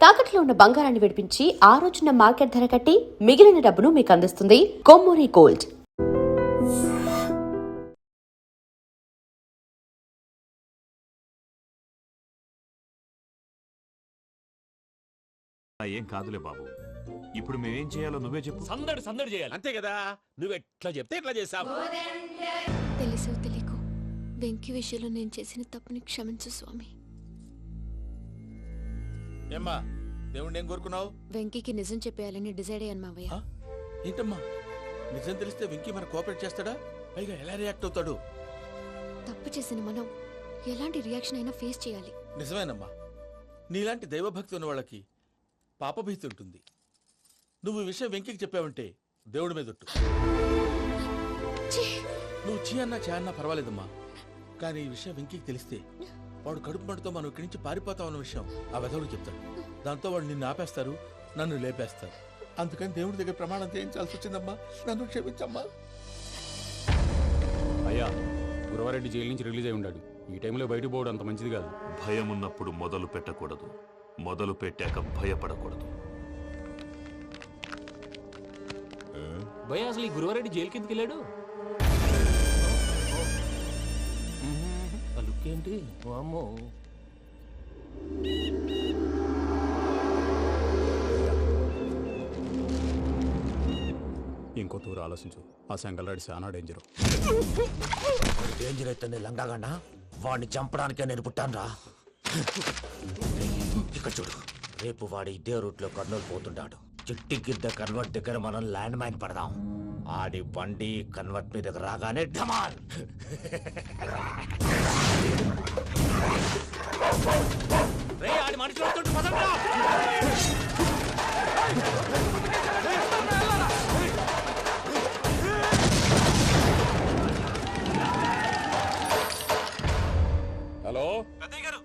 తాకట్లో ఉన్న బంగారాన్ని విడిపించి ఆ రోజున మార్కెట్ ధర కట్టి మిగిలిన డబ్బును మీకు అందిస్తుంది కొమ్మూరి గోల్డ్. ఏం కాదులే బాబు, ఇప్పుడు మేమేం చేయాలో నువ్వే చెప్పు. సందడి సందడి చేయాలి అంతే కదా. నువ్వు ఎట్లా చెప్తే ఎట్లా చేసావు. తెలుసో తెలియకో వెంకీ విషయంలో నేను చేసిన తప్పుని క్షమించు స్వామి. ఏమ్మా దేవుణ్ణి ఏం కోరుకున్నావు? వెంకీకి నిజం చెప్పేయాలని డిసైడ్ అయ్యాను మావయ్య. ఏంటమ్మా నిజం తెలిస్తే వెంకీ మన కోఆపరేట్ చేస్తాడా? పైగా ఎలా రియాక్ట్ అవుతాడు? తప్పు చేసిన మనం ఎలాంటి రియాక్షన్ అయినా ఫేస్ చేయాలి. నిజమేనమ్మా, నీలాంటి దైవభక్తి ఉన్న వాళ్ళకి పాపభీతి ఉంటుంది. నువ్వు ఈ విషయం వెంకీకి చెప్పావంటే దేవుడి మీద ఒట్టు. నువ్వు చీ అన్నా చే అన్నా పర్వాలేదమ్మా, కానీ ఈ విషయం వెంకీకి తెలిస్తే వాడు కడుపు మంటతో మనం ఇక్కడి నుంచి పారిపోతాం అన్న విషయం ఆ వెధవుడు చెప్తాడు. దాంతో వాడు నిన్ను ఆపేస్తారు, నన్ను లేపేస్తారు. అందుకని దేవుడి దగ్గర ప్రమాణం చేయించాల్సి వచ్చిందమ్మా, నన్ను క్షమించమ్మా. అయ్యా, గురవారెడ్డి జైలు నుంచి రిలీజ్ అయి ఉన్నాడు. ఈ టైంలో బయటకు పోవడం అంత మంచిది కాదు. భయం ఉన్నప్పుడు మొదలు పెట్టకూడదు, మొదలు పెట్టాక భయపడకూడదు. భయ అసలు ఈ గురువారెడ్డి జైలు కిందకి వెళ్ళాడు. లుక్ ఏంటి అమ్మో. ఇంకో తూరు ఆలోచించు. ఆ సంగల్రాడి చాలా డేంజరు. డేంజర్ అయితే లంగాగండా వాడిని చంపడానికే నేను పుట్టానురా. ఇక్కడ చూడు, రేపు వాడి ఇదే రూట్ లో కర్నూలు పోతుంటాడు. చిట్టి గిద్ద కన్వర్ట్ దగ్గర మనం ల్యాండ్ మైన్ పడదాం. ఆడి బండి కన్వర్ట్ మీద రాగానే ఢమాల్. ఆడి మనుషులు వస్తుంటే పదండ్రా. హలో పెద్దయ్య గారు,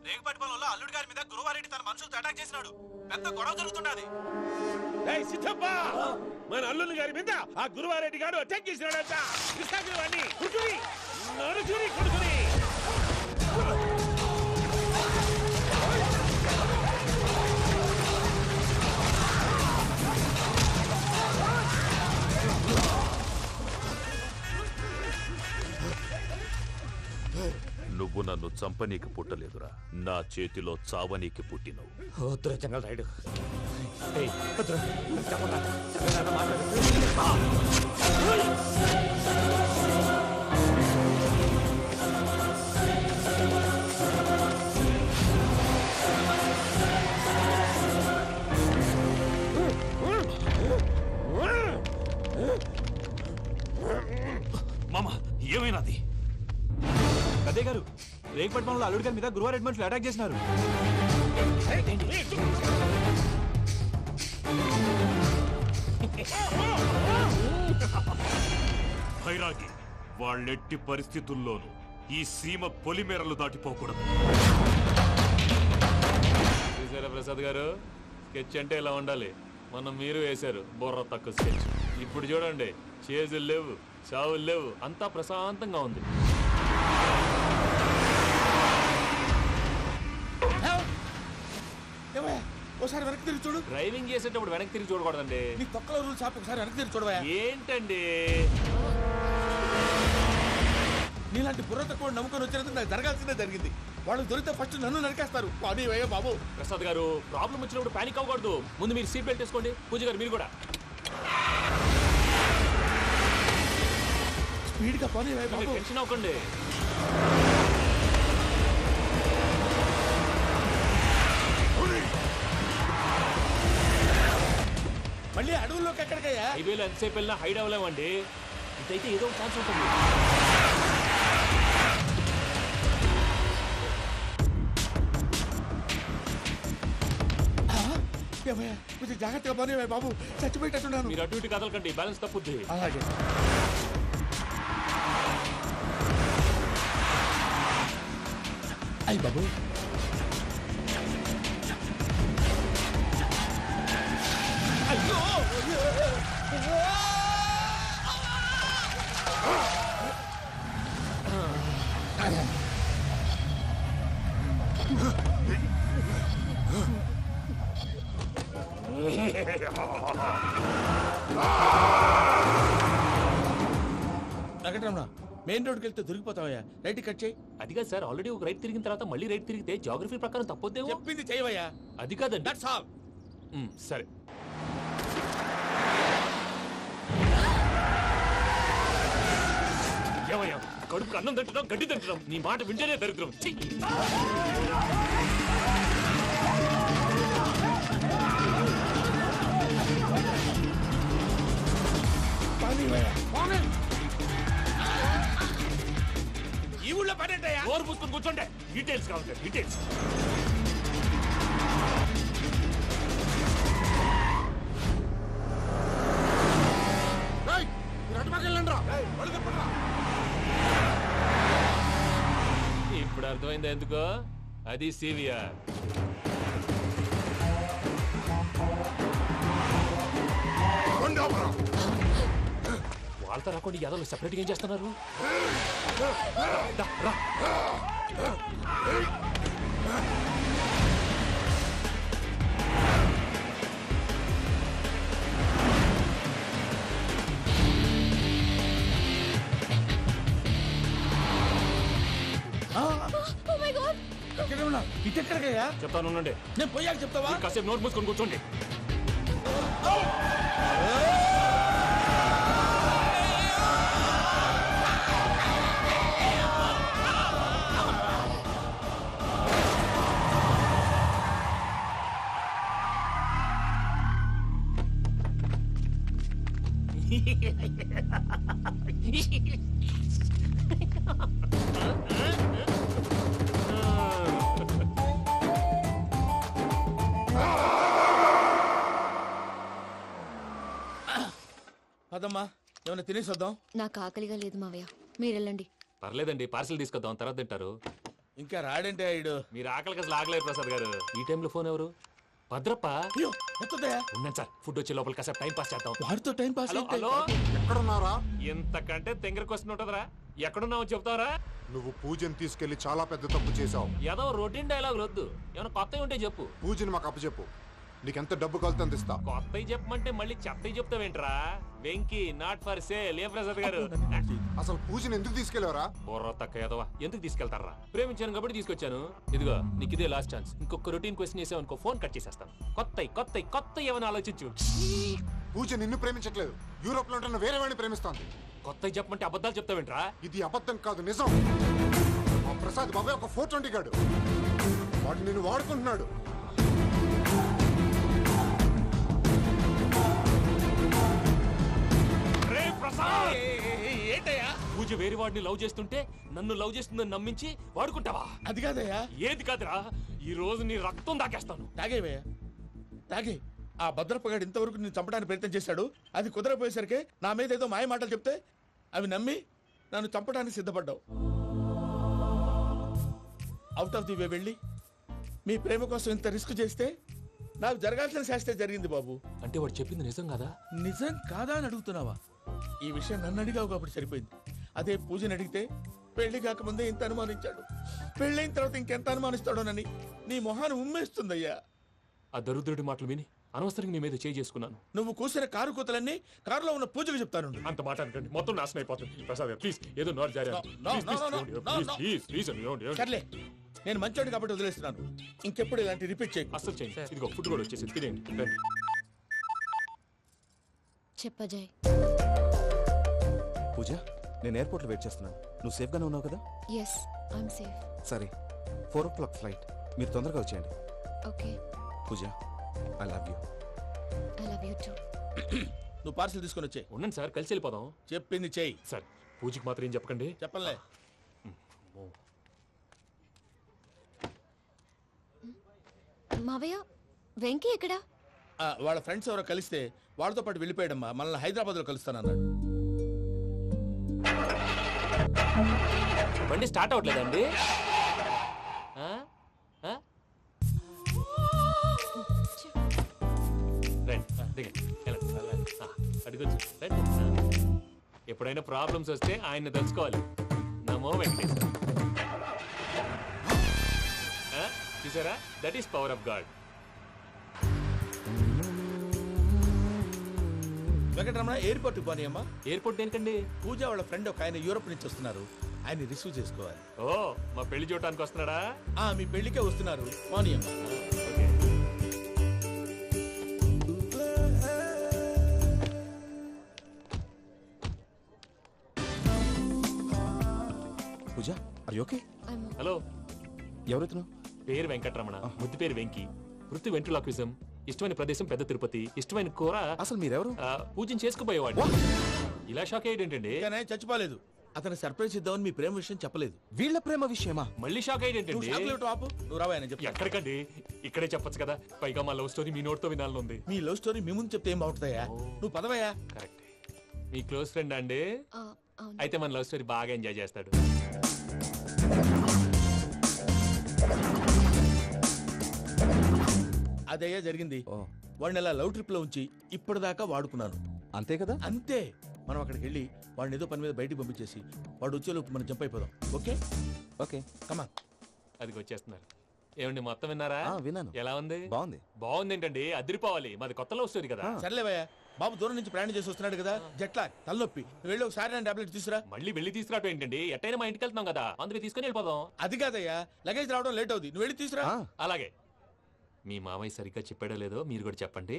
రేగుపాటి పొలంలో అల్లుడి గారి మీద గురువారెడ్డి తన మనుషులతో అటాక్ చేసినాడు. పెద్ద గొడవ జరుగుతున్నది. మన అల్లుడి గారి మీద ఆ గురువారెడ్డి గారు అటాక్ చేసినాడంట. కృష్ణాగిరి కుడుకుని నడుచుని కుడుకుని. నువ్వు నన్ను చంపనీకి పుట్టలేదురా, నా చేతిలో చావనీకి పుట్టినవు. వద్దురా జంగల్ రైడ్. మామ, ఏమైనాది? పెద్దయ్య గారు, రేగుపాటి పొలంలో అల్లుడి గారి మీద గురువారెడ్డి మనుషులు అటాక్ చేసినారు. భైరాగి, వాళ్ళెట్టి పరిస్థితుల్లోనూ ఈ సీమ పొలిమేరలు దాటిపోకూడదు. చూసారా ప్రసాద్ గారు, స్కెచ్ అంటే ఇలా ఉండాలి. మనం మీరు వేశారు బొర్ర తక్కువ స్కెచ్. ఇప్పుడు చూడండి, చేజులు లేవు, చావులు లేవు, అంతా ప్రశాంతంగా ఉంది. ఒకసారి వెనక్కి తిరిగి చూడు. డ్రైవింగ్ చేసేటప్పుడు వెనక్కి తిరిగి చూడకూడదండి. నీ తొక్కలో రూల్స్ ఆపి ఒకసారి వెనక్కి తిరిగి చూడవా. ఏంటండి నీలాంటి బుర్ర తక్కువ నమ్ముకొని వచ్చినందుకు నాకు జరగాల్సిందే జరిగింది. వాళ్ళు దొరికితే ఫస్ట్ నన్ను నరికేస్తారు. పానీ వయ్యా బాబు. ప్రసాద్ గారు, ప్రాబ్లం వచ్చినప్పుడు పానిక్ అవ్వకూడదు. ముందు మీరు సీట్ బెల్ట్ వేసుకోండి. పూజ గారు మీరు కూడా స్పీడ్గా పానీ వయ్యా బాబు. టెన్షన్ అవ్వకండి. మళ్ళీ అడవుల్లోకి ఎక్కడికయ్యా? హైవేలో ఎంతసేపు వెళ్ళినా హైడ్ అవ్వలేమండి. ఇదైతే ఏదో ఒక ఛాన్స్ ఉంటుంది. కొంచెం జాగ్రత్తగా పని బాబు, చచ్చిపోయేటట్టున్నాను. మీరు అటు ఇటు కదలకండి, బ్యాలెన్స్ తప్పుద్ది. అలాగే. అయ్యి బాబు, అయ్యో వెంకటరమణ మెయిన్ రోడ్కి వెళ్తే దొరికిపోతావయ్యా. రైట్ కట్ చేయి. అది కాదు సార్, ఆల్రెడీ ఒక రైట్ తిరిగిన తర్వాత మళ్ళీ రైట్ తిరిగితే జాగ్రఫీ ప్రకారం తప్పొద్దేమో. చెప్పింది చేయవయ్యా. అది కాదండి. That's all. సరే. ఏమయ్యా, కడుపు అన్నం తింటున్నాం, గడ్డి తింటున్నాం, నీ మాట వింటేనే దరిద్రం. ఛీ! ఈ ఊళ్ళో పడేటయ్యా. నోరు పూసుకొని కూర్చోండి. డీటెయిల్స్ కావాలి, డీటెయిల్స్. ఇప్పుడు అర్థమైంది ఎందుకో. అది సివిఆర్. వాళ్ళతో రాకుండా యాదవ్ సెపరేట్గా ఏం చేస్తున్నారు? దా, రా. వెంకటరమణ ఇటు ఎక్కడికయ్యా? చెప్తాను ఉండండి. నేను పోయాక చెప్తావా? కాసేపు నోట్ మూసుకొని కూర్చోండి. పదమ్మా, ఏమైనా తినేసి వద్దాం. నాకు ఆకలిగా లేదు మావయ్య, మీరు వెళ్ళండి. పర్లేదండి, పార్సిల్ తీసుకొద్దాం, తర్వాత తింటారు. ఇంకా రాడంటే ఈడు. మీరు ఆకలికి అసలు ఆగలేదు ప్రసాద్ గారు. ఈ టైంలో ఫోన్ ఎవరు? భద్రప్ప. అయ్యో ఎత్తదయ్యా. ఉన్నాను సార్, ఫుడ్ వచ్చే లోపల కాసేపు టైం పాస్ చేద్దాం. వాడితో టైం పాస్. హలో హలో, ఎక్కడున్నారా? ఇంతకంటే తెంగర క్వశ్చన్ ఉంటుందిరా. ఎక్కడున్నావు చెప్తావరా? నువ్వు పూజని తీసుకెళ్లి చాలా పెద్ద తప్పు చేశావు. ఏదో రొటీన్ డైలాగ్ వద్దు, ఏమైనా కొత్తవి ఉంటే చెప్పు. పూజని మాకు అప్పచెప్పు. నీకెంత డబ్బు కలితే అందిస్తా. కొత్తవి చెప్పమంటే మళ్ళీ చెత్తవి చెప్తావేంట్రా? Venky not for sale. ఏ ప్రసాద్ గారు? అసలు పూజని ఎందుకు తీసుకెళ్లేవరా? బుర్ర తక్క ఏదవా, ఎందుకు తీసుకెళ్తారా? ప్రేమించాను కాబట్టి తీసుకొచ్చాను. ఇదిగో నీకు ఇదే లాస్ట్ ఛాన్స్. ఇంకొక రొటీన్ క్వశ్చన్ చేసావు అనుకో, ఫోన్ కట్ చేసేస్తాను. కొత్త ఏమైనా ఆలోచించు. పూజ నిన్ను ప్రేమించట్లేదు, యూరోప్ లో ఉంటున్న వేరే వాడిని ప్రేమిస్తోంది. కొత్తవి చెప్పమంటే అబద్ధాలు చెప్తావేంట్రా? ఇది అబద్ధం కాదు, నిజం. మా ప్రసాద్ బాబాయ్ ఒక 420 గాడు. వాడు నిన్ను వాడుకుంటున్నాడు. రే ప్రసాద్, ఏంటయ్యా? పూజ వేరే వాడిని లవ్ చేస్తుంటే నన్ను లవ్ చేస్తుందని నమ్మించి వాడుకుంటావా? అది కాదయ్యా. ఏది కాదురా, ఈ రోజు నీ రక్తం దాకేస్తాను. తాగేవయ్యా, తాగే. ఆ భద్రపగాడు ఇంతవరకు నేను చంపడానికి ప్రయత్నం చేశాడు. అది కుదరపోయేసరికి నా మీద ఏదో మాయ మాటలు చెప్తే అవి నమ్మి నన్ను చంపడానికి సిద్ధపడ్డావు. అవుట్ ఆఫ్ ది వే వెళ్ళి మీ ప్రేమ కోసం ఇంత రిస్క్ చేస్తే నాకు జరగాల్సిన శాస్త్రే జరిగింది బాబు. అంటే వాడు చెప్పింది నిజం కదా? నిజం కాదా అని అడుగుతున్నావా? ఈ విషయం నన్ను అడిగావు కాబట్టి సరిపోయింది. అదే పూజని అడిగితే పెళ్లి కాకముందే ఇంత అనుమానించాడు, పెళ్ళైన తర్వాత ఇంకెంత అనుమానిస్తాడోనని నీ మొహాన్ని ఉమ్మేస్తుందయ్యా. ఆ దరిద్రుడి మాటలు విని అనవసరంగా నీ మీద చేయి చేసుకున్నాను. నువ్వు కూసిన కారు కూతలన్నీ కారులో ఉన్న పూజకు చెప్తాను. అంత మాట అనకండి, మొత్తం నాశనం అయిపోతుంది. ప్రసాద్ ప్లీజ్, ఏదో నోరు జారీ. సర్లే, నేను మంచోడు కాబట్టి వదిలేస్తున్నాను. ఇంకెప్పుడు ఇలాంటి రిపీట్ చేయకు. అస్సలు చేయండి. ఇదిగో ఫుడ్ కూడా వచ్చేసి తినేయండి. రండి. చెప్పజాయ్. పూజ, నేను ఎయిర్పోర్ట్లో వెయిట్ చేస్తున్నాను. నువ్వు సేఫ్గానే ఉన్నావు కదా? Yes, I'm safe. సరే, 4 o'clock ఫ్లైట్. మీరు తొందరగా వచ్చేయండి. Okay. Pooja, I love you. I love you too. నువ్వు పార్సిల్ తీసుకొని వచ్చే. ఉండండి సార్, కలిసి వెళ్ళిపోదాం. చెప్పింది చెయ్యి. సార్, పూజకి మాత్రం ఏం చెప్పకండి. చెప్పలే. మావయ్య, వెంకీ ఎక్కడా? వాళ్ళ ఫ్రెండ్స్ ఎవరో కలిస్తే వాళ్ళతో పాటు వెళ్ళిపోయాడమ్మా. మనల్ని హైదరాబాద్లో కలుస్తానన్నాడు. బండి స్టార్ట్ అవ్వట్లేదండి. ఎప్పుడైనా ప్రాబ్లమ్స్ వస్తే ఆయన్ని తెలుసుకోవాలి. నమో వెంకటేశ్వర. చూసారా, that is power of God. Venkataramana airport పోనీ అమ్మా. ఎయిర్పోర్ట్ దేనికండి? పూజ వాళ్ళ ఫ్రెండ్ ఒక ఆయన యూరోప్ నుంచి వస్తున్నారు, ఆయన రిసీవ్ చేసుకోవాలి. ఓ, మా పెళ్లి చూడటానికి వస్తున్నాడా? మీ పెళ్లికే వస్తున్నారు, పోనీ అమ్మా. Okay. Pooja are you okay? Hello, ఎవరెత్తును? పేరు వెంకటరమణ, ముద్దు పేరు వెంకి, వృత్తి వెంట్రులాక్విజం, ఇష్టమైన ప్రదేశం పెద్ద తిరుపతి, ఇష్టమైన కూర అసలు మీరెవరు? పూజను చేసుకుపోయేవాడు. ఇలా షాక్ అయ్యేటండి? కానీ చచ్చిపోలేదు. అతను సర్ప్రైజ్ ఇద్దామని మీ ప్రేమ విషయం చెప్పలేదు. వీళ్ళ ప్రేమ విషయమా? మళ్ళీ షాక్ నువ్వు అయ్యేటండి? చాక్లెట్ ఆపు, నువ్వు రావా అని చెప్పి. ఎక్కడికండి? ఇక్కడే చెప్పొచ్చు కదా. పైగా మా లవ్ స్టోరీ మీ నోట్తో వినాలని ఉంది. మీ లవ్ స్టోరీ మీ ముందు చెప్తే ఏం బాగుంటుందయ్యా? నువ్వు పదవయ్యా. కరెక్ట్. మీ క్లోజ్ ఫ్రెండ్ అండి? అవును. అయితే మన లవ్ స్టోరీ బాగా ఎంజాయ్ చేస్తాడు. అదయ్యా జరిగింది. ఓ వాడిని అలా లవ్ ట్రిప్ లో ఉంచి ఇప్పటిదాకా వాడుకున్నాను. అంతే కదా? అంతే. మనం అక్కడికి వెళ్ళి వాడిని ఏదో పని మీద బయటికి పంపించేసి వాడు వచ్చేలోపు మనం జంప్ అయిపోదాం. Okay okay come on. అది వచ్చేస్తున్నారు. ఏమండి, మొత్తం విన్నారా? విన్నాను. ఎలా ఉంది? బాగుంది. బాగుంది ఏంటండి? అదిరిపోవాలి. మాది కొత్త లవ్ స్టోరీ కదా. సర్లేవయ్యా, బాబు దూరం నుంచి ప్రయాణం చేసి వస్తున్నాడు కదా, జట్లా తలనొప్పి. నువ్వు వెళ్ళి ఒకసారి నా టాబ్లెట్ తీసుకురా. మళ్ళీ వెళ్ళి తీసుకురావటం ఏంటండి? ఎట్టైనా మా ఇంటికి వెళ్తున్నాం కదా, అందుకే తీసుకుని వెళ్ళిపోదాం. అది కాదయ్యా, లగేజ్ రావడం లేట్ అవుతుంది, నువ్వు వెళ్ళి తీసుకురా. అలాగే. మీ మామయ్య సరిగ్గా చెప్పాడో లేదో మీరు కూడా చెప్పండి.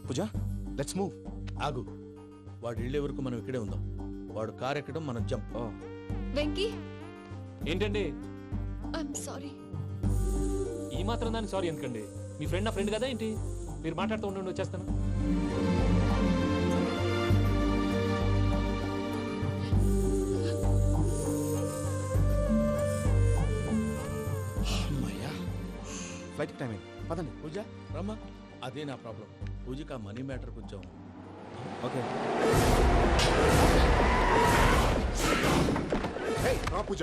పూజ లెట్స్ మూవ్. ఆగు, వాడు వెళ్ళే వరకు మనం ఇక్కడే ఉందాం. వాడు కార్ ఎక్కడం, మనం జంప్. వెంకీ, ఏంటండి ఐఎమ్ సారీ. ఈ మాత్రం దాన్ని సారీ ఎందుకండి? మీ ఫ్రెండ్ నా ఫ్రెండ్ కదా ఏంటి? మీరు మాట్లాడుతూ ఉండండి, వచ్చేస్తాను. ఫ్లైట్ టైం అయింది, పదండి. పూజ రమ్మా. అదే నా ప్రాబ్లం. పూజకి ఆ మనీ మ్యాటర్ కొంచెం. ఓకే రా పూజ.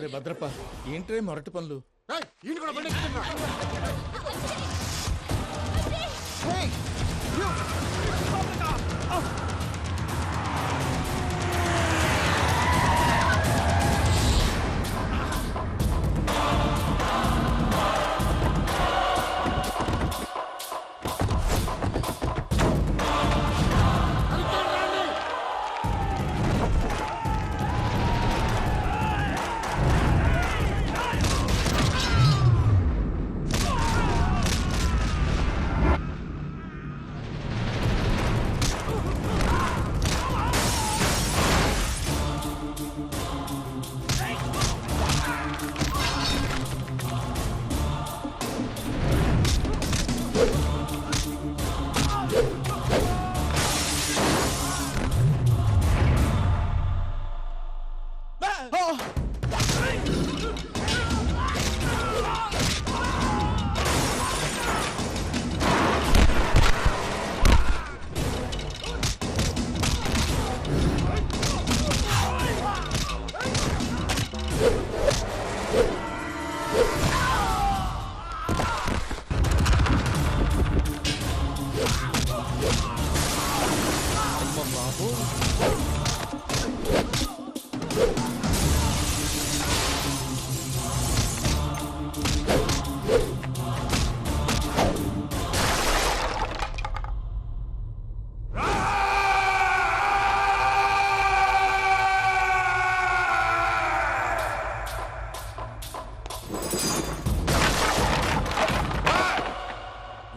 రే భద్రప్ప, ఏంట్రే మొరటి పనులు? ఏయ్, ఈయన కూడా బండి ఎక్కుతున్నా.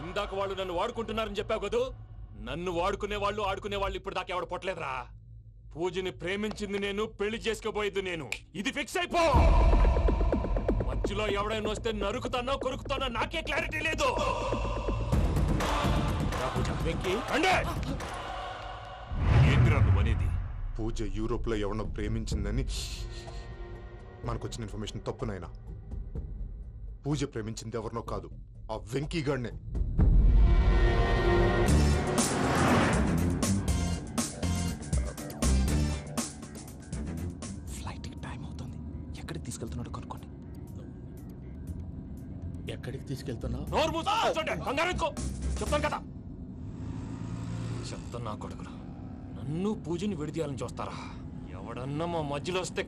ఇందాక వాళ్ళు నన్ను వాడుకుంటున్నారని చెప్పావు కదూ. నన్ను వాడుకునే వాళ్ళు ఆడుకునే వాళ్ళు ఇప్పుడు దాకా ఎవడు పొట్టలేదురా. పూజని ప్రేమించింది నేను, పెళ్లి చేసుకోబోయేది నేను. ఇది ఫిక్స్ అయిపో. మధ్యలో ఎవడైనా వస్తే నరుకుతానో కొరుకుతానో నాకే క్లారిటీ లేదు. ఏంటిరా నువ్వు అనేది? పూజ యూరోప్ లో ఎవరినో ప్రేమించిందని మనకొచ్చిన ఇన్ఫర్మేషన్ తప్పునైనా. పూజ ప్రేమించింది ఎవరినో కాదు, ఆ వెంకీ గాడినే. ఫ్లైట్ టైం అవుతుంది, ఎక్కడికి తీసుకెళ్తున్నాడో కనుక్కోండి. ఎక్కడికి తీసుకెళ్తున్నావు? నోరు మూసుకొని కూర్చోండి. కంగారు ఎక్కు. చెప్తాను కదా. చెప్తాను నా కొడుకులు. నన్ను పూజని విడిదీయాలని చూస్తారా? ఎవడన్నా మా మధ్యలో వస్తే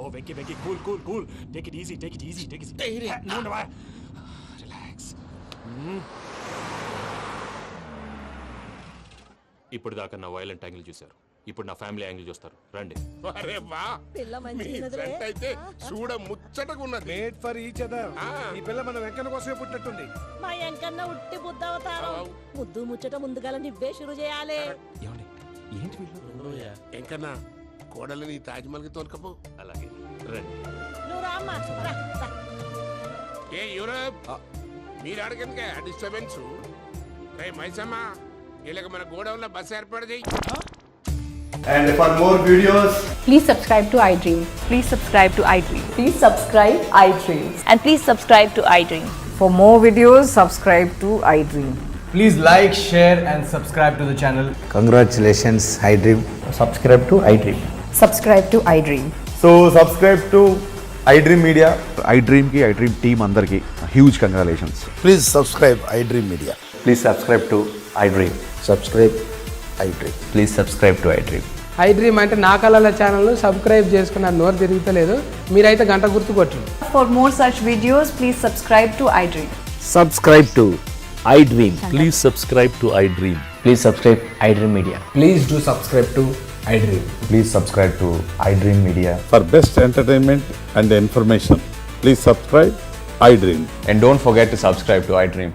ఓ Venky Venky cool cool cool take it easy take it easy take it relax. ఇప్పుడు దాకా నా వైలెంట్ యాంగిల్ చూశారు, ఇప్పుడు నా ఫ్యామిలీ యాంగిల్ చూస్తారు. రండి. అరే వా మీ ఫ్రెండ్ అయితే చూడ ముచ్చటగా ఉన్నది. Made for each other. ఈ పిల్ల మన వెంకన్న కోసమే పుట్టినట్టుంది. మా ఎంకన్న ఉట్టి బుద్ధవతారం. ముద్దు ముచ్చట ముందుగాల నివ్వే షురు చేయాలి. ఏమండి ఏంటి వీళ్ళు? ఎంకన్నా కోడలిని తాజ్మహల్ కి తోలుకపో. అలాగే రండి. నువ్వు రామ్మా రా, రా. ఏ యూరప్ మీరు అడగనుక డిస్టర్బెన్స్. మైసమ్మ వీళ్ళకి మన గోడౌన్లో బస్సు ఏర్పాటు చేయి. And for more videos, Please subscribe to iDream. Please subscribe to iDream. Please subscribe iDream. And please subscribe to iDream. For more videos, subscribe to iDream. please like, share and subscribe to the channel. Congratulations iDream. Subscribe to iDream. Subscribe to iDream. So subscribe to iDream Media. iDream కి iDream team అందరికి huge congratulations. Please subscribe iDream media. Please subscribe to iDream. Subscribe iDream. Please subscribe to iDream. iDream అంటే నా కళల channel subscribe చేసుకున్న నోరు తిరుగుతలేదు. మీరైతే గంట గుర్తు కొట్టండి. For more such videos, please subscribe to iDream. Subscribe to iDream. Please subscribe to iDream. Please subscribe iDream Media. Please do subscribe to iDream. Please subscribe to iDream Media. For best entertainment and information, please subscribe iDream. And don't forget to subscribe to iDream.